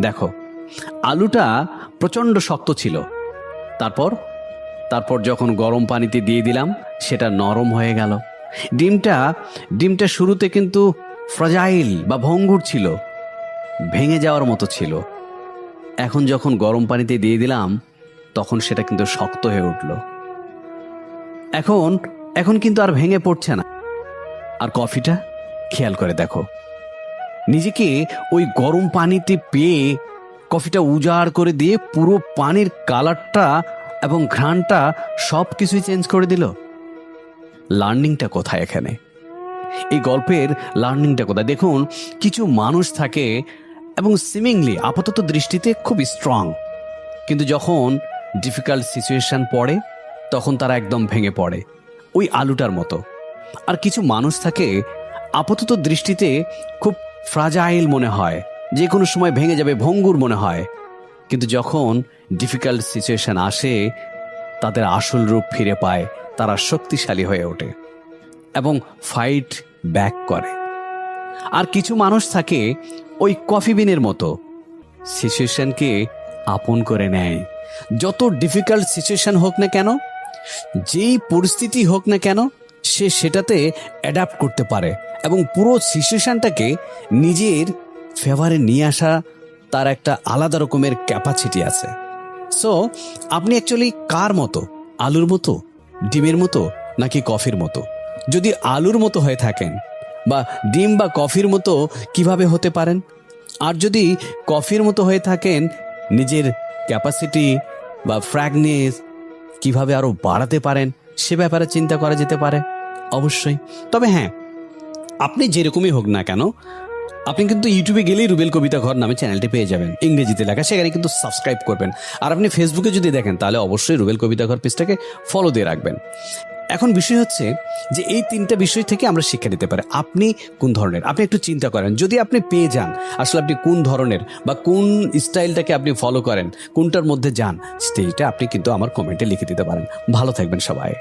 দেখো, আলুটা প্রচণ্ড শক্ত ছিল। তারপর তারপর যখন গরম পানিতে দিয়ে দিলাম, সেটা নরম হয়ে গেল। ডিমটা শুরুতে কিন্তু ফ্রাজাইল বা ভঙ্গুর ছিল, ভেঙে যাওয়ার মতো ছিল। এখন যখন গরম পানিতে দিয়ে দিলাম, তখন সেটা কিন্তু শক্ত হয়ে উঠল। এখন এখন কিন্তু আর ভেঙে পড়ছে না। আর কফিটা খেয়াল করে দেখো, নিজেকে ওই গরম পানিতে পেয়ে কফিটা উজাড় করে দিয়ে পুরো পানির কালারটা এবং ঘ্রাণটা সব কিছুই চেঞ্জ করে দিল। লার্নিংটা কোথায় এখানে? এই গল্পের লার্নিংটা কোথায়? দেখুন, কিছু মানুষ থাকে এবং সিমিংলি আপাতত দৃষ্টিতে খুব স্ট্রং, কিন্তু যখন ডিফিকাল্ট সিচুয়েশন পড়ে তখন তারা একদম ভেঙে পড়ে, ওই আলুটার মতো। আর কিছু মানুষ থাকে আপাতত দৃষ্টিতে খুব ফ্রাজাইল মনে হয়, যে কোনো সময় ভেঙে যাবে, ভঙ্গুর মনে হয়, কিন্তু যখন ডিফিকাল্ট সিচুয়েশন আসে তাদের আসল রূপ ফিরে পায়, তারা শক্তিশালী হয়ে ওঠে এবং ফাইট ব্যাক করে। আর কিছু মানুষ থাকে ওই কফি বিনের মতো, সিচুয়েশনকে আপন করে নেয়। যত ডিফিকাল্ট সিচুয়েশন হোক না কেন, যেই পরিস্থিতি হোক না কেন, সে সেটাতে অ্যাডাপ্ট করতে পারে এবং পুরো সিচুয়েশনটাকে নিজের ফেভারে নিয়ে আসা তার একটা আলাদা রকমের ক্যাপাসিটি আছে। সো আপনি অ্যাকচুয়ালি কার মতো? আলুর মতো, ডিমের মতো, নাকি কফির মতো? যদি আলুর মতো হয়ে থাকেন বা ডিম বা কফির মতো কিভাবে হতে পারেন? আর যদি কফির মতো হয়ে থাকেন, নিজের ক্যাপাসিটি বা ফ্র্যাগনেস কিভাবে আরো বাড়াতে পারেন, সে ব্যাপারে চিন্তা করা যেতে পারে অবশ্যই। তবে হ্যাঁ, আপনি যেরকমই হোক না কেন, আপনি কিন্তু ইউটিউবে গেলেই রুবেল কবিতা ঘর নামে চ্যানেলটি পেয়ে যাবেন, ইংরেজিতে লেখা। সেখানে কিন্তু সাবস্ক্রাইব করবেন। আর আপনি ফেসবুকে যদি দেখেন, তাহলে অবশ্যই রুবেল কবিতা ঘর পেজটাকে ফলো দিয়ে রাখবেন। এখন বিষয় হচ্ছে যে এই তিনটা বিষয় থেকে আমরা শিক্ষা নিতে পারি। আপনি কোন ধরনের, আপনি একটু চিন্তা করেন। যদি আপনি পেয়ে যান আসলে আপনি কোন ধরনের বা কোন স্টাইলটাকে আপনি ফলো করেন, কোনটার মধ্যে যান, সেইটা আপনি কিন্তু আমার কমেন্টে লিখে দিতে পারেন। ভালো থাকবেন সবাই।